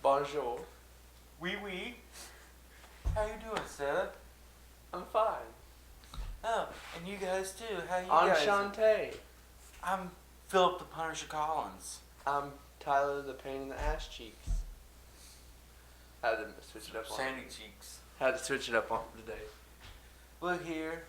Bonjour. Wee wee. How you doing, Seth? I'm fine. Oh, and you guys too. How you guys? Enchante. I'm Philip the Punisher Collins. I'm Tyler the Pain in the Ass Cheeks. Had to switch it up on Sandy Cheeks. Had to switch it up on today. We're here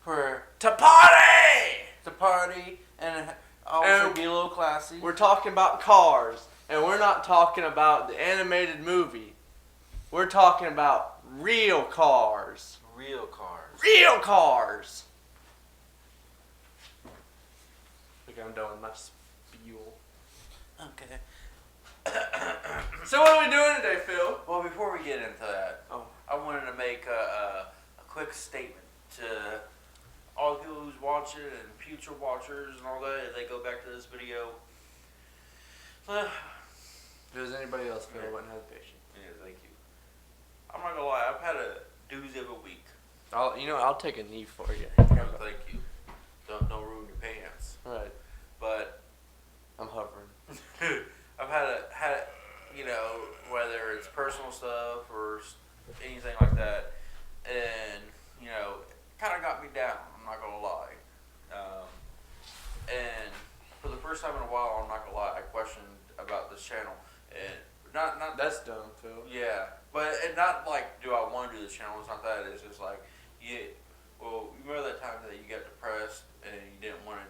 for To party! the party and also And be a little classy. We're talking about cars, and we're not talking about the animated movie. We're talking about real cars. real cars. Real cars! I think I'm done with my spiel. Okay. So what are we doing today, Phil? Well, before we get into that, Oh. I wanted to make a quick statement to all the people who's watching and future watchers and all that. If they go back to this video, If it was anybody else, Phil wouldn't have the patience. yeah, thank you. I'm not gonna lie, I've had a doozy of a week. I'll take a knee for you. No, thank you. Don't ruin your pants. Alright, But I'm hovering. I've had whether it's personal stuff or anything like that, and kind of got me down. I'm not gonna lie. And for the first time in a while, I'm not gonna lie, I questioned about this channel, and not That's dumb, Phil. yeah, but and not like do I want to do this channel? It's not that. It's just like well, you remember that time that you got depressed and you didn't want to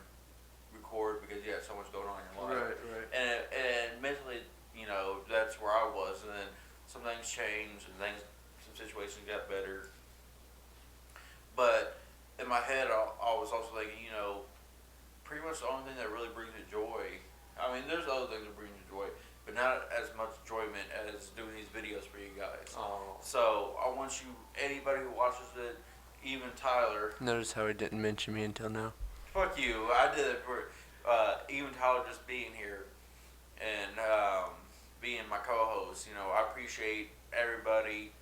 record because you had so much going on in your life. Right. And mentally, that's where I was, and then some things changed, and some situations got better. But in my head, I was also thinking, pretty much the only thing that really brings me joy. I mean, there's other things that bring you joy, but not as much enjoyment as doing these videos for you guys. Oh. So I want you, anybody who watches it, even Tyler. Notice how he didn't mention me until now. Fuck you. I did it for even Tyler just being here and being my co-host. I appreciate everybody,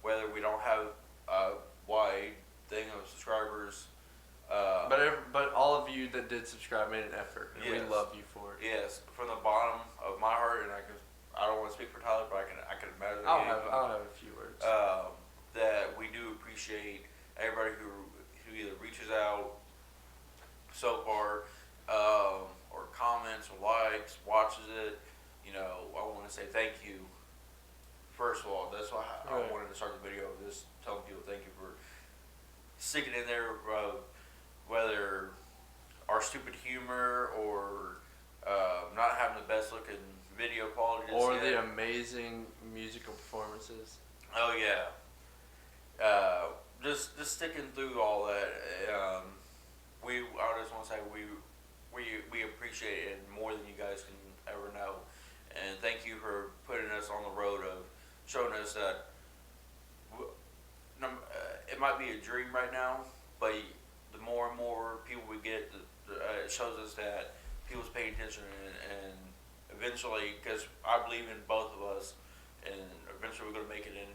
whether we don't have a wide thing of subscribers. But all of you that did subscribe made an effort, and we Yes. love you for it. Yes, from the bottom of my heart, and I don't want to speak for Tyler, but I can imagine. I'll have a few words. That we do appreciate everybody who either reaches out so far, or comments or likes, watches it. I want to say thank you. First of all, that's why I Right. wanted to start the video of this, telling people thank you for sticking in there, whether our stupid humor or not having the best looking video quality just Or yet. the amazing musical performances. Oh yeah. Just sticking through all that. I just want to say we appreciate it more than you guys can ever know, and thank you for putting us on the road of showing us that it might be a dream right now, but the more and more people we get, it shows us that people's paying attention, and eventually, because I believe in both of us, and eventually we're going to make it in.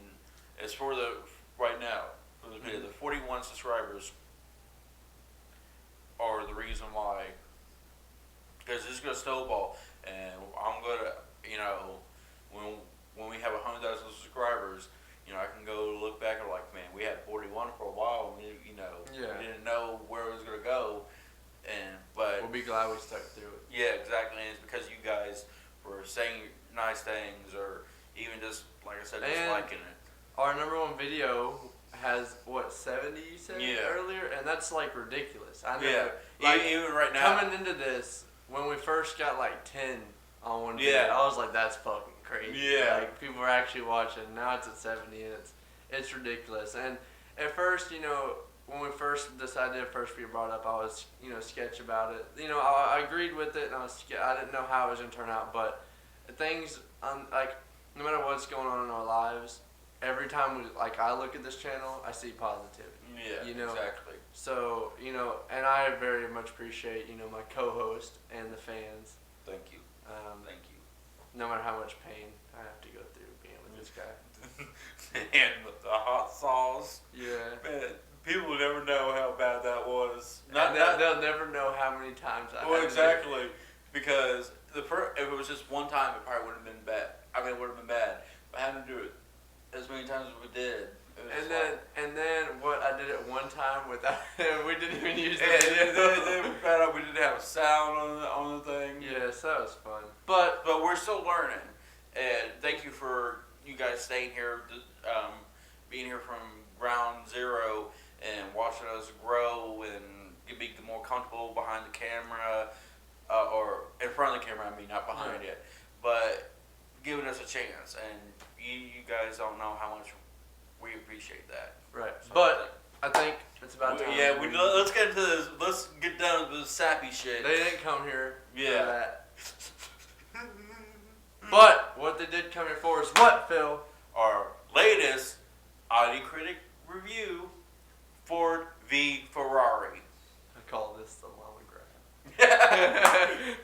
It's for the right now. For the 41 subscribers are the reason why. Because it's going to snowball, and I'm going to, when we have 100,000 subscribers, I can go look back and like, man, we had 41 for a while, and we didn't know where it was going to go, but We'll be glad we stuck through it. yeah, exactly. And it's because you guys were saying nice things, or even just like I said, just And liking it. Our #1 video has 70 you said Yeah. earlier, and that's like ridiculous. I know. Yeah, Like, even right now. coming into this, when we first got like 10 on one Yeah. video, I was like, that's fucking crazy. Yeah. Like, people are actually watching. Now it's at 70, and it's ridiculous. And at first, when we first decided to first be brought up, I was, sketch about it. I agreed with it, and I didn't know how it was going to turn out, but things, like, no matter what's going on in our lives, every time I look at this channel, I see positivity. Yeah, Exactly. So, and I very much appreciate, my co-host and the fans. Thank you. Thank you. No matter how much pain I have to go through being with this guy. And with the hot sauce. Yeah. Man, people will never know how bad that was. They'll never know how many times I Well, had to exactly. because if it was just one time, it probably wouldn't have been bad. I mean, it would have been bad. But having to do it as many times as we did, it was And then what I did it one time without we didn't even use the and video. then we found out we didn't have sound on the thing. Yes, that was fun. But But we're still learning, and thank you for you guys staying here, being here from ground zero and watching us grow and be more comfortable behind the camera, or in front of the camera. I mean, not behind it, but giving us a chance. And you guys don't know how much we appreciate that. right. So But I think it's about time. yeah, let's get into this. Let's get down to the sappy shit. They didn't come here for Yeah. that. But what they did come here for is what, Phil? Our latest Audi Critic review, Ford v Ferrari. I call this the llama grab.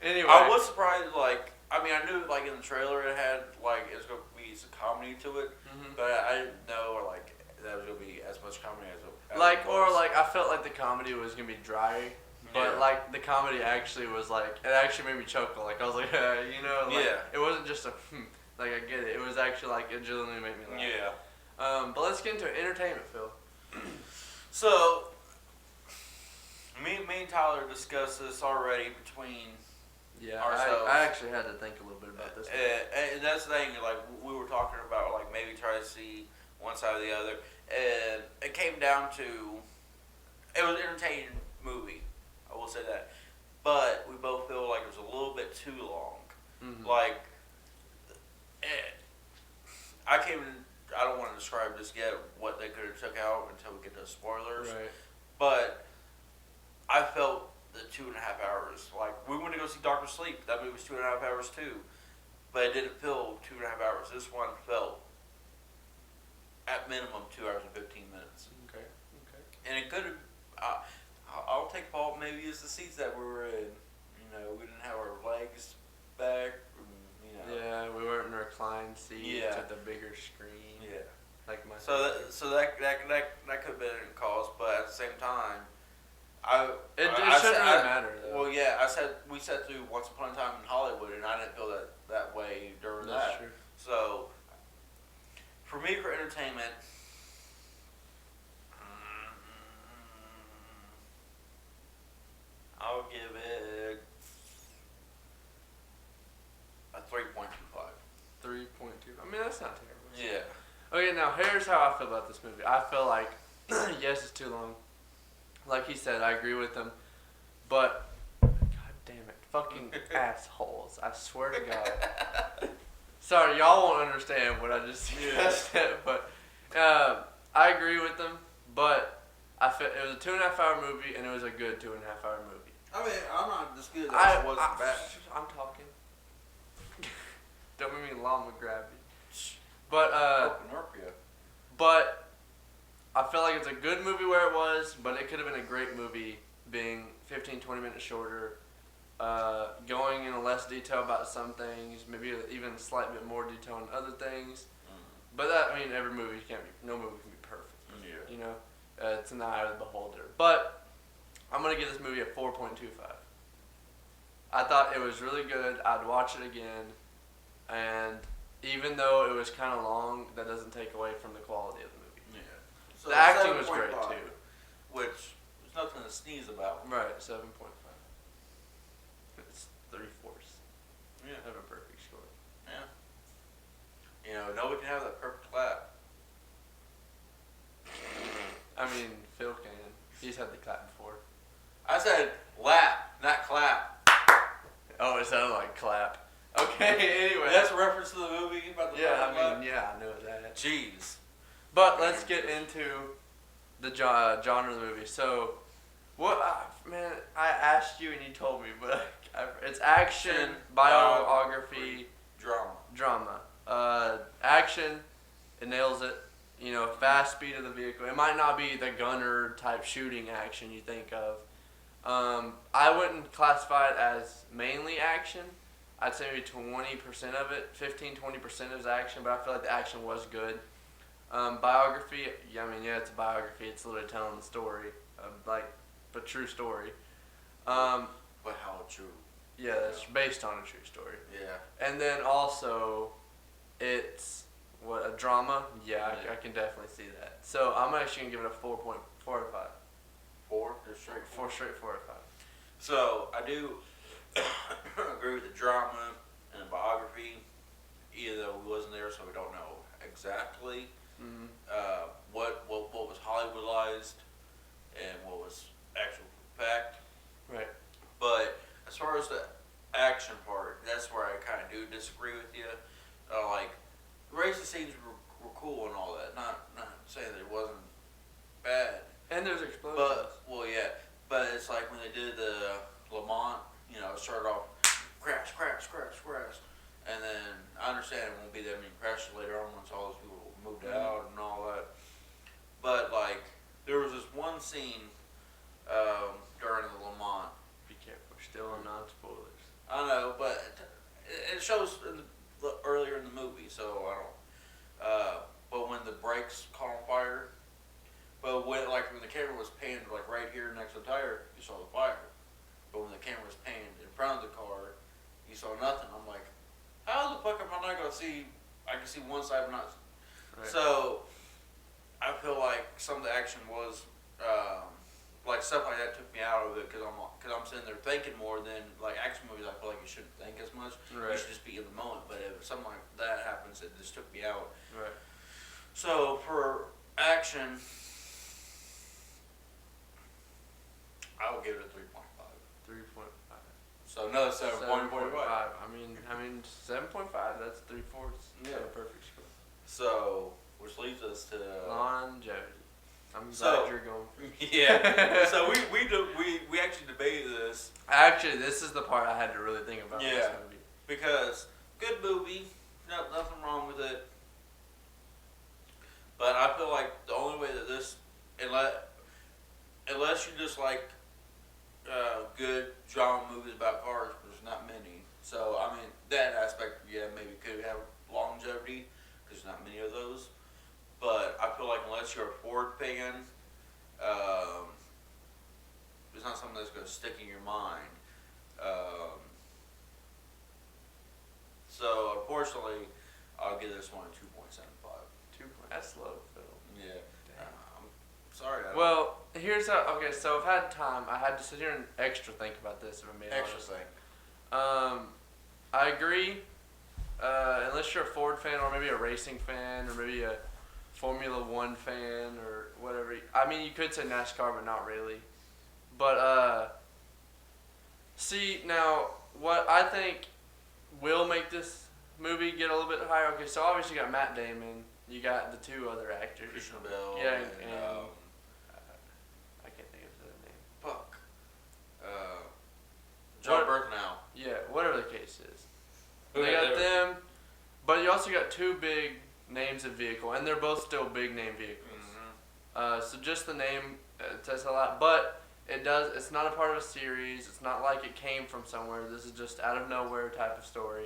Anyway. I was surprised, I mean, I knew, in the trailer it had, it's going to be some comedy to it, Mhm. but I didn't know, that was going to be as much comedy as it I felt like the comedy was gonna be dry, but Yeah. the comedy actually was it actually made me chuckle. I was like, Yeah. it wasn't just a I get it. It was actually it genuinely made me laugh. Yeah. But let's get into entertainment, Phil. So, me and Tyler discussed this already between, Yeah, Ourselves. I actually had to think a little bit about this. and that's the thing, we were talking about, maybe try to see one side or the other, and it came down to, it was an entertaining movie, I will say that, but we both feel like it was a little bit too long. Mhm. I can't even, I don't want to describe this yet, what they could have took out until we get to spoilers, Right. but I felt the 2.5 hours, we went to go see Doctor Sleep, that movie was 2.5 hours too, but it didn't feel 2.5 hours. This one felt, at minimum, 2 hours and 15 minutes. Okay. And it could have, I'll take fault, maybe it's the seats that we were in. We didn't have our legs back, Yeah, we weren't in a reclined seat Yeah. to the bigger screen. Yeah. Like my. So that could have been a cause, but at the same time, It I shouldn't said- really matter though. Well, yeah, we sat through Once Upon a Time in Hollywood, and I didn't feel that way during That's that. true. So, for me, for entertainment, I'll give it a 3.25. 3.2. I mean, that's not terrible. Yeah. Okay, now here's how I feel about this movie. I feel like, yes, it's too long. Like he said, I agree with him. But, god damn it. Fucking assholes. I swear to God. Sorry, y'all won't understand what I just said. But, I agree with them. But, I feel it was a 2.5 hour movie, and it was a good 2.5 hour movie. I mean, I'm not disputing that it wasn't bad. I'm talking. Don't make me llama grab you. But, But I feel like it's a good movie where it was, but it could have been a great movie being 15, 20 minutes shorter, going into less detail about some things, maybe even a slight bit more detail on other things. But every movie no movie can be perfect. Yeah. It's in the eye of the beholder. But I'm going to give this movie a 4.25. I thought it was really good. I'd watch it again. And even though it was kind of long, that doesn't take away from the quality of the movie. Yeah. So The acting was 7.5, great too. Which is nothing to sneeze about. Right, 7.5. It's 3/4 Yeah. of a perfect score. Yeah. Nobody can have that perfect clap. I mean, Phil can. He's had the clap before. I said lap, not clap. Oh, it sounded like clap. Okay, anyway. That's a reference to the movie about the yeah, clap. I know that. Jeez. But let's get into the genre of the movie. So, what, man, I asked you and you told me, but it's action, biography, drama. Action, it nails it. Fast speed of the vehicle. It might not be the gunner type shooting action you think of. I wouldn't classify it as mainly action. I'd say maybe 20% of it, 15-20% is action, but I feel like the action was good. Biography, it's a biography. It's literally telling the story, but true story. But how true? Yeah, that's based on a true story. Yeah. And then also, it's a drama. Yeah, Yeah. I can definitely see that. So I'm actually gonna give it a 4.4 out of 5. 4? Just straight 4. 4 out of 5. So I do agree with the drama and the biography, even though we wasn't there, so we don't know exactly Mm-hmm. what was Hollywoodized and what was actual fact. Right. But as far as the action part, that's where I kind of do disagree with you. Like racing scenes were cool and all that. Not saying that it wasn't bad. And there's explosions. But but it's like when they did the Lamont, it started off crash, and then I understand it won't be that many crashes later on once all those people moved out and all that. But like there was this one scene during the Lamont. Be careful. We're still on non-spoilers. I know, but it shows earlier in the movie, so I don't. But when the brakes caught on fire. But when the camera was panned right here next to the tire, you saw the fire. But when the camera was panned in front of the car, you saw nothing. I'm like, how the fuck am I not gonna see? I can see one side, but not. Right. So I feel like some of the action was like stuff like that took me out of it because I'm sitting there thinking more than like action movies. I feel like you shouldn't think as much. Right. You should just be in the moment. But if something like that happens, it just took me out. Right. So for action, I will give it a 3.5. 3.5. So another 7.45. I mean 7.5. That's 3/4. Yeah. A perfect score. So which leads us to Longevity. I'm So- glad you're going for yeah. So we actually debated this Actually, this is the part I had to really think about. Yeah. because good movie, nothing wrong with it. But I feel like the only way that this, unless you just like good drama movies about cars, there's not many. So I mean that aspect, yeah, maybe could have longevity because there's not many of those. But I feel like unless you're a Ford fan, it's not something that's going to stick in your mind. So unfortunately, I'll give this one a 2.75. That's low, Phil. Yeah. Dang. I'm sorry. I don't- Well, here's how. Okay, so I've had time. I had to sit here and extra think about this. If I'm being extra honest. thing. I agree. Unless you're a Ford fan or maybe a racing fan or maybe a Formula One fan or whatever. I mean, you could say NASCAR, but not really. But see now, what I think will make this movie get a little bit higher. Okay, so obviously you got Matt Damon. You got the two other actors. Christian Bale. Yeah, and I can't think of his other name. fuck. John Berthenau. Yeah, whatever the case is. They got them, but you also got two big names of vehicle, and they're both still big name vehicles. Mm-hmm. So just the name says a lot, but it does. It's not a part of a series. It's not like it came from somewhere. This is just out of nowhere type of story.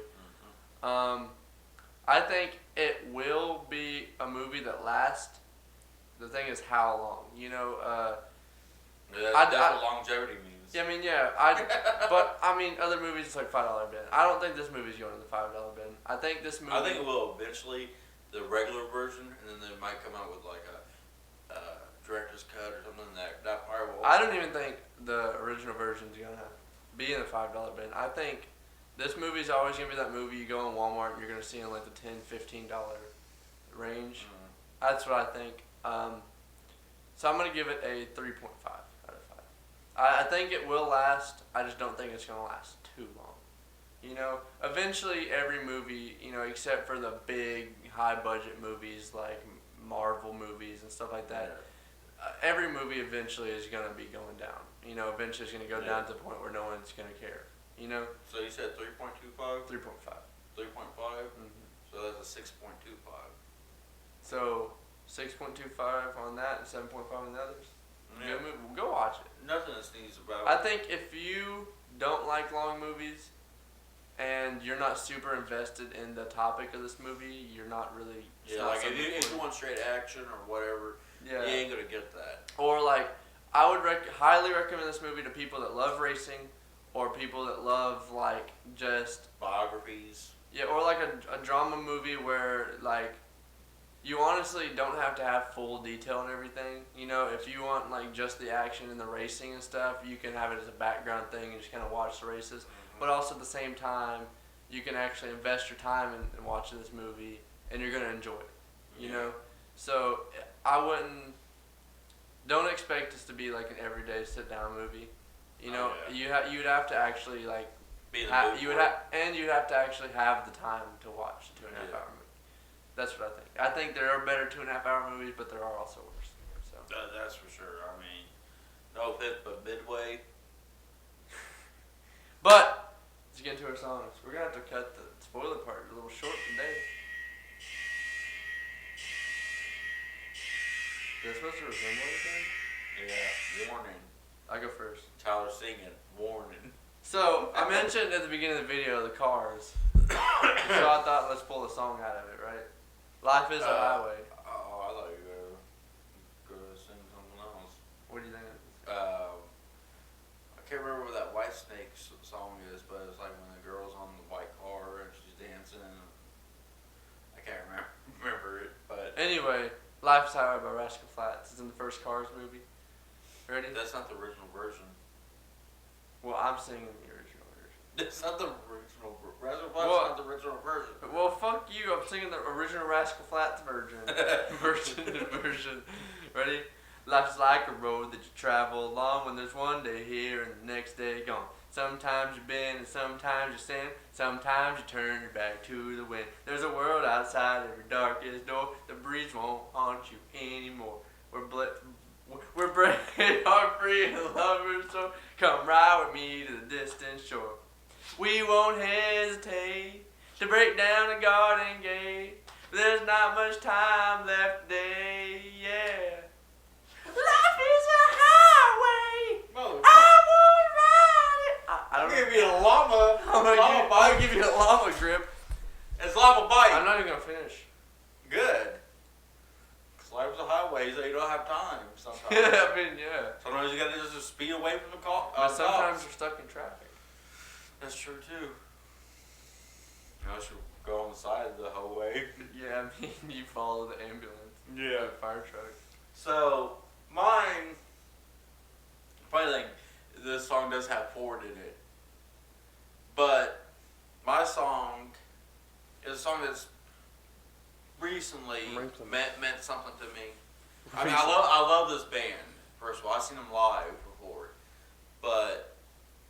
Mm-hmm. I think it will be a movie that lasts. The thing is, how long? That's what longevity means. Yeah, I mean, yeah. But I mean, other movies it's like $5 bin. I don't think this movie's going in the $5 bin. I think this movie. I think it will eventually, the regular version, and then they might come out with like a director's cut or something that probably will. I don't even think the original version's gonna be in the $5 bin. I think this movie's always gonna be that movie you go in Walmart and you're gonna see in like the $10-15 range. Mm-hmm. That's what I think. So I'm gonna give it a 3.5 out of 5. I think it will last. I just don't think it's gonna last too long. Eventually every movie, except for the big high budget movies like Marvel movies and stuff like that. Every movie eventually is going to be going down. Eventually it's going to go down to the point where no one's going to care. So you said 3.25? 3.5. 3.5? Mm-hmm. So that's a 6.25. So 6.25 on that and 7.5 on the others. Yeah. Good movie. Go watch it. Nothing that sneezes about. I think if you don't like long movies and you're not super invested in the topic of this movie, you're not really. Yeah, like if you want straight action or whatever, Yeah. you ain't gonna get that. Or like, I would highly recommend this movie to people that love racing, or people that love like just Biographies. yeah, or like a drama movie where like you honestly don't have to have full detail and everything. You know, if you want like just the action and the racing and stuff, you can have it as a background thing and just kind of watch the races. But also at the same time, you can actually invest your time in watching this movie and you're gonna enjoy it. You know, so I wouldn't. Don't expect this to be like an everyday sit down movie. You know, you'd have to actually like Be in the mood you'd for it. you'd have to actually have the time to watch a 2.5 hour movie. That's what I think. I think there are better 2.5 hour movies, but there are also worse. So That's for sure. I mean, no offense, but Midway. but let's get into our songs. We're gonna have to cut the spoiler part a little short today. Is that supposed to resemble anything? Yeah, warning. I go first. Tyler singing, warning. So I mentioned at the beginning of the video the cars. So I thought let's pull a song out of it, right? Life is a highway. Oh, I thought you were gonna sing something else. What do you think? I can't remember what that White Snake song is, but it's like when the girl's on the white car and she's dancing. I can't remember it, but Anyway, Life is a Highway by Rascal Flatts. It's in the first Cars movie. Ready? that's not the original version. Well, I'm singing the original version. That's not the original version. Rascal Well- not the original version. Well, fuck you. I'm singing the original Rascal Flatts version. version. Ready? Life's like a road that you travel along when there's one day here and the next day gone. Sometimes you bend and sometimes you stand. Sometimes you turn your back to the wind. There's a world outside every darkest door. The breeze won't haunt you anymore. We're brave, heart free, and lovers, so come ride with me to the distant shore. We won't hesitate to break down the garden gate. There's not much time left today, yeah. Life is a highway. I won't ride it. I don't give you a llama. I'll give you a llama grip. It's llama bite. I'm not even gonna finish. Good. Cause life's a highway, so you don't have time sometimes. Yeah, I mean, yeah. Sometimes you gotta just speed away from the car. But sometimes you're stuck in traffic. That's true too. You know, I should go on the side the whole way. Yeah, I mean, you follow the ambulance. Yeah. The fire truck. So mine, funny thing, this song does have Ford in it, but my song is a song that's recently meant something to me. I mean, I love this band. First of all, I've seen them live before, but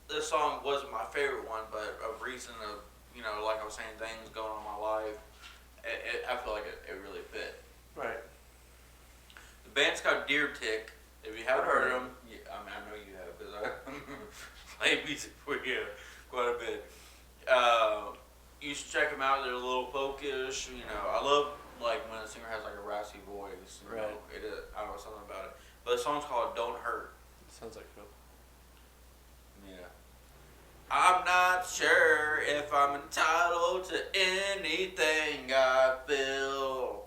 this song wasn't my favorite one. But of reason of like I was saying, things going on in my life, I feel like it really fit. Right. The band's called Deer Tick. If you haven't I've heard heard them, I mean, I know you have because I play music for you quite a bit. You should check them out. They're a little folkish. I love like when a singer has like a raspy voice. Right. It is. I don't know, something about it. But the song's called "Don't Hurt." Sounds like Phil. Yeah. I'm not sure if I'm entitled to anything I feel.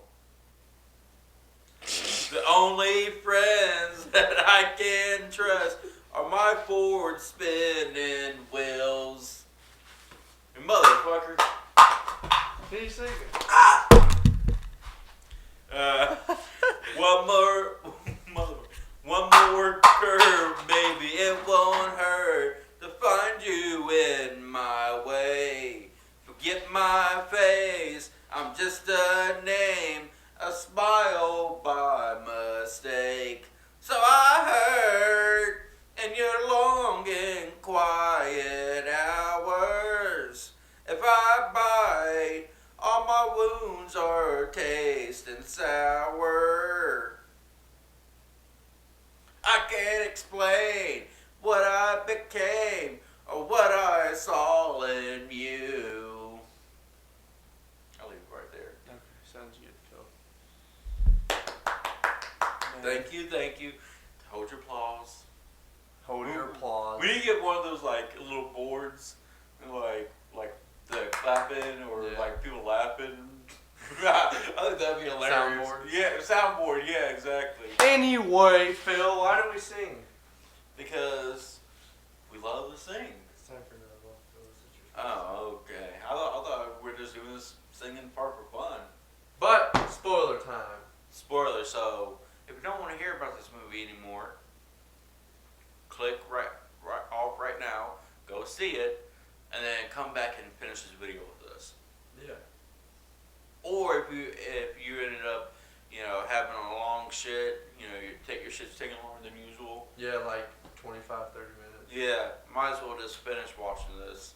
The only friends that I can trust are my Ford spinning wheels. You motherfucker. Can you sing it? One more curve, baby, it won't hurt to find you in my way. Forget my face, I'm just a name, a smile by mistake. So I hurt in your long and quiet hours. If I bite, all my wounds are tasting sour. I can't explain what I became or what I saw in you. I'll leave it right there. Okay, sounds good, Phil. Thank you. Hold your applause. Hold your applause. We need to get one of those like little boards, and like the clapping or Yeah. like people laughing. I think that'd be hilarious. Soundboard? Yeah, soundboard. Yeah, exactly. Anyway, Phil, why do we sing? Because we love to sing. So just singing part for fun. But spoiler time. Spoiler. So if you don't want to hear about this movie anymore, click right off right now. Go see it, and then come back and finish this video with us. Yeah. Or if you ended up, having a long shit, your shit's taking longer than usual. Yeah, like 25, 30 minutes. Yeah, might as well just finish watching this.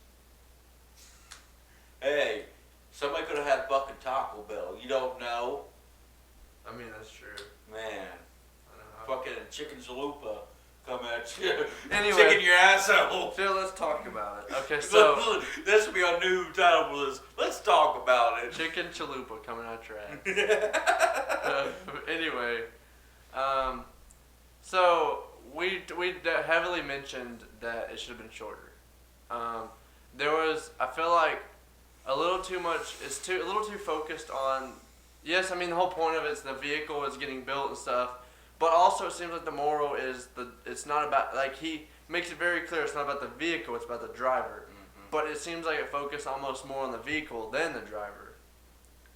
Hey, somebody could have had fucking Taco Bell. You don't know, I mean, that's true. man. I know. Fucking chicken chalupa come at you. Anyway. Chicken your asshole. Phil, let's talk about it. Okay, so This will be our new title for this. Let's talk about it. chicken chalupa coming out your ass. Anyway, so we heavily mentioned that it should have been shorter. There was, I feel like, a little too much. A little too focused on. Yes, I mean the whole point of it is the vehicle is getting built and stuff, but also it seems like the moral is it's not about, like, he makes it very clear it's not about the vehicle, it's about the driver. Mm-hmm. But it seems like it focused almost more on the vehicle than the driver.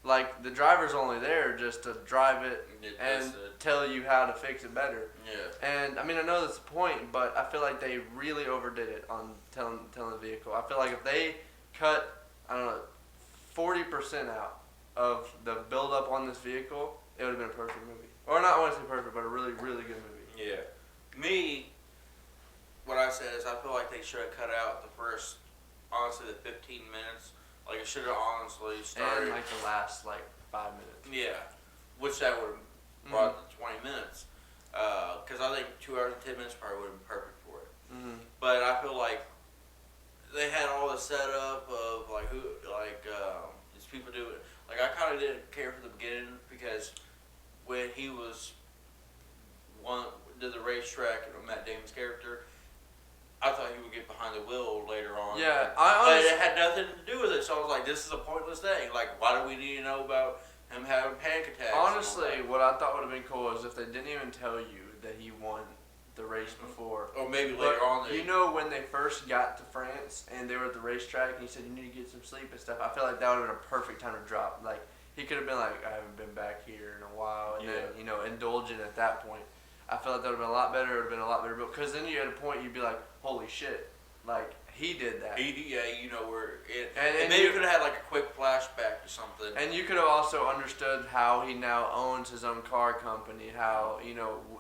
Like, the driver's only there just to drive it and tell you how to fix it better. Yeah. And, I mean, I know that's the point, but I feel like they really overdid it on telling the vehicle. I feel like if they cut, 40% out of the build-up on this vehicle, it would have been a perfect movie. Or not, I want to say perfect, but a really, really good movie. Yeah. Me, what I said is I feel like they should have cut out the first, honestly, the 15 minutes. Like, it should have honestly started. And, like, the last, 5 minutes. Yeah. Which that would have brought the 20 minutes. Because I think 2 hours and 10 minutes probably would have been perfect for it. Mm-hmm. But I feel like they had all the setup of, these people do it. Like, I kind of didn't care for the beginning because when he did the racetrack, Matt Damon's character, I thought he would get behind the wheel later on. Yeah, but it had nothing to do with it. So I was like, this is a pointless thing. Like, why do we need to know about him having panic attacks? Honestly, what I thought would have been cool is if they didn't even tell you that he won the race before. Or maybe But later on. when they first got to France and they were at the racetrack and he said you need to get some sleep and stuff, I feel like that would have been a perfect time to drop. Like, he could have been like, I haven't been back here in a while, and then, indulgent at that point. I feel like that would have been a lot better. It would have been a lot better. Because then you had a point you'd be like, holy shit. Like, he did that. And maybe you could have had like a quick flashback or something. And you could have also understood how he now owns his own car company, how,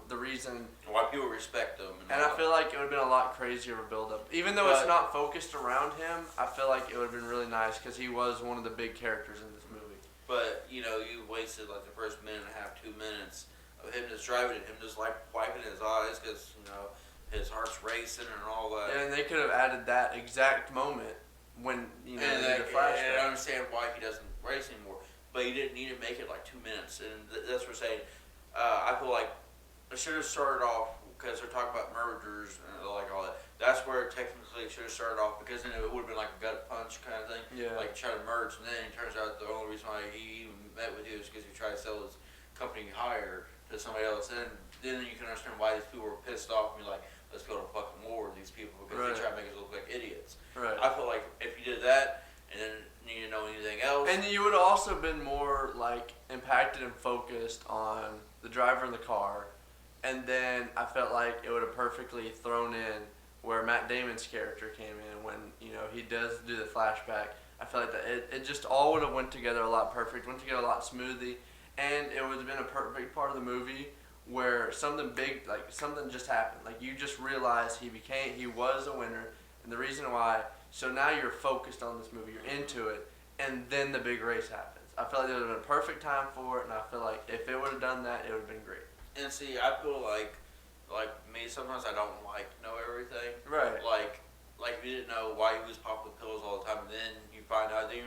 the reason. Why people respect him. And I feel like it would have been a lot crazier of a build-up. Even though it's not focused around him, I feel like it would have been really nice because he was one of the big characters in this movie. But, you wasted like the first minute and a half, 2 minutes of him just driving it, him just like wiping his eyes because, his heart's racing and all that. And they could have added that exact moment when, and the flashback. And I understand why he doesn't race anymore. But he didn't need to make it like 2 minutes. And that's what we're saying. I feel like it should have started off because they're talking about mergers and like all that. That's where technically it should have started off because then it would have been like a gut punch kind of thing. Yeah. Like try to merge. And then it turns out the only reason why he even met with you is because he tried to sell his company higher to somebody else. And then you can understand why these people were pissed off and be like, let's go to fucking war with these people because they try to make us look like idiots. Right. I feel like if you did that and then need to know anything else. And you would have also been more, impacted and focused on the driver in the car. And then I felt like it would have perfectly thrown in where Matt Damon's character came in when, he does do the flashback. I feel like that it just all would have went together a lot perfect, went together a lot smoothly. And it would have been a perfect part of the movie where something big, something just happened. Like, you just realized he was a winner, and the reason why. So now you're focused on this movie, you're into it, and then the big race happens. I feel like there would have been a perfect time for it, and I feel like if it would have done that, it would have been great. And see, I feel like me, sometimes I don't like to know everything. Right. Like you didn't know why he was popping pills all the time, and then you find out, then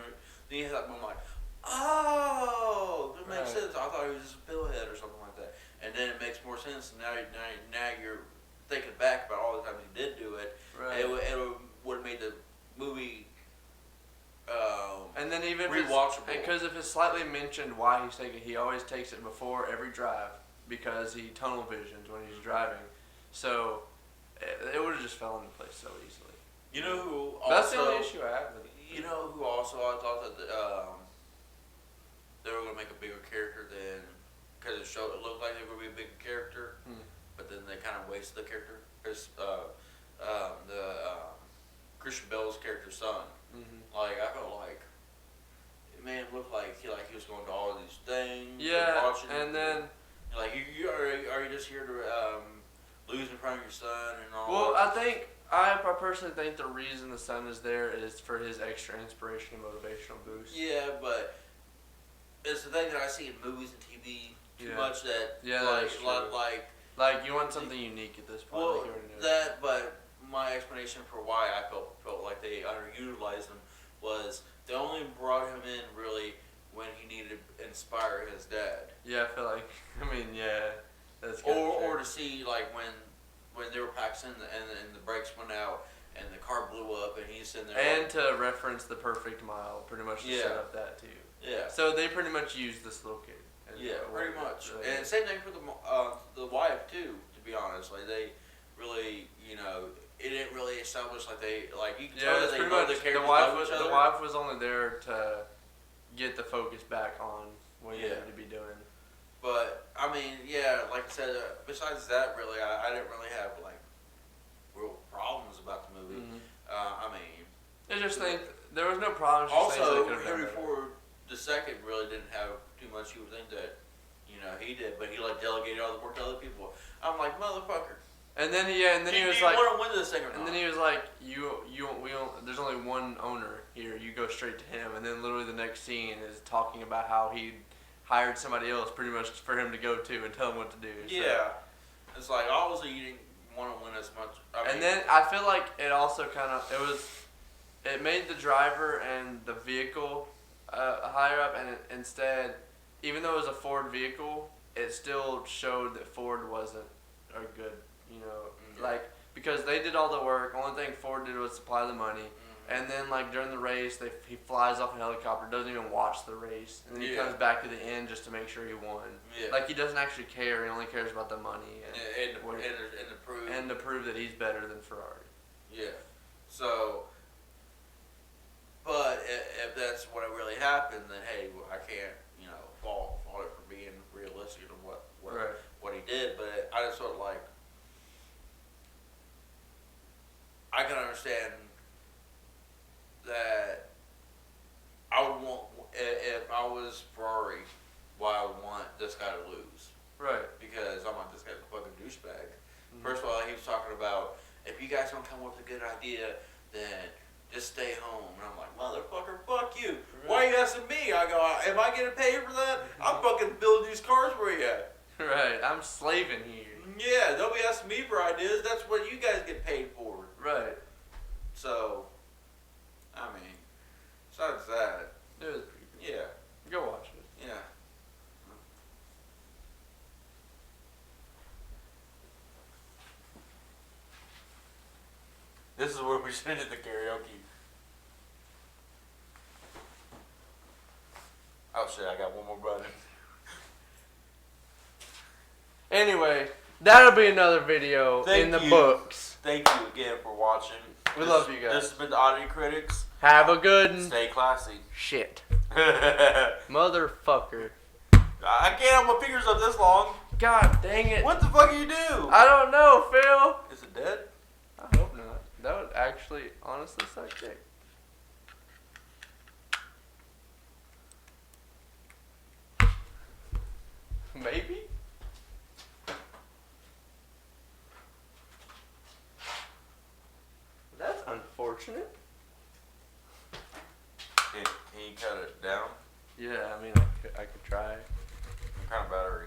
you have that moment like, oh, that makes sense. I thought he was just a pillhead or something like that. And then it makes more sense, and now you're thinking back about all the times he did do it. Right. It would have made the movie and then even rewatchable. Because if it's slightly mentioned why he's taking, he always takes it before every drive because he tunnel visions when he's driving. So it would have just fell into place so easily. You know who? That's the only issue I have with it. You know who also I thought that they were gonna make a bigger character than, because it looked like they were gonna be a bigger character, but then they kind of wasted the character. Because Christian Bale's character's son, like I felt like, man, it looked like he was going to all of these things. Yeah, watching and then like are you just here to lose in front of your son and all? well, that? I personally think the reason the son is there is for his extra inspiration and motivational boost. Yeah, but it's the thing that I see in movies and TV too much that Like you want something unique at this point. Well, like you already know. but my explanation for why I felt like they underutilized him was they only brought him in really when he needed to inspire his dad. Yeah, I feel like that's Or to see like when they were practicing and the brakes went out and the car blew up and he's sitting there. And to reference the perfect mile, pretty much to set up that too. Yeah. So they pretty much used this little kid. Yeah, pretty much. And same thing for the wife too. To be honest, like they really, it didn't really establish like you can tell that they know the characters love each other. The wife was only there to get the focus back on what he needed to be doing. But I mean, yeah, like I said, besides that, really, I didn't really have like real problems about the movie. I mean, I just think there was no problems. Also, Henry Ford II really didn't have too much. You would think that, he did, but he like delegated all the work to other people. I'm like, motherfucker. And then he was like, want to win this thing or not? And then he was like, there's only one owner here. You go straight to him. And then literally the next scene is talking about how he hired somebody else pretty much for him to go to and tell him what to do. So. Yeah, it's like obviously you didn't want to win as much. And then I feel like it also it made the driver and the vehicle higher up, and instead, even though it was a Ford vehicle, it still showed that Ford wasn't a good, because they did all the work. Only thing Ford did was supply the money. And then, like, during the race, he flies off a helicopter, doesn't even watch the race. And then he comes back to the end just to make sure he won. Yeah. Like, he doesn't actually care. He only cares about the money. And to prove that he's better than Ferrari. Yeah. So, but if that's what really happened, then, hey, well, I can't, fault it for being realistic of what he did. But I just sort of like, I can understand that I would want, if I was Ferrari, why I would want this guy to lose. Right. Because I'm like, this guy's a fucking douchebag. First of all, he was talking about, if you guys don't come up with a good idea, then just stay home. And I'm like, motherfucker, fuck you. Right. Why are you asking me? I go, am I getting paid for that? I'm fucking building these cars for you. Right. I'm slaving here. Yeah, don't be asking me for ideas. That's what you guys get paid for. Right. So, I mean, besides that, it was pretty good. Yeah. Go watch it. Yeah. This is where we should have did the karaoke. Oh shit, I got one more button. Anyway, that'll be another video in the books. Thank you again for watching. We love you guys. This has been the Audio Critics. Have a good one. Stay classy. Shit. Motherfucker. I can't have my fingers up this long. God dang it. What the fuck do you do? I don't know, Phil. Is it dead? I hope not. That would actually, honestly, suck dick. Maybe? That's unfortunate. Can you cut it down? Yeah, I mean, I could try. What kind of battery?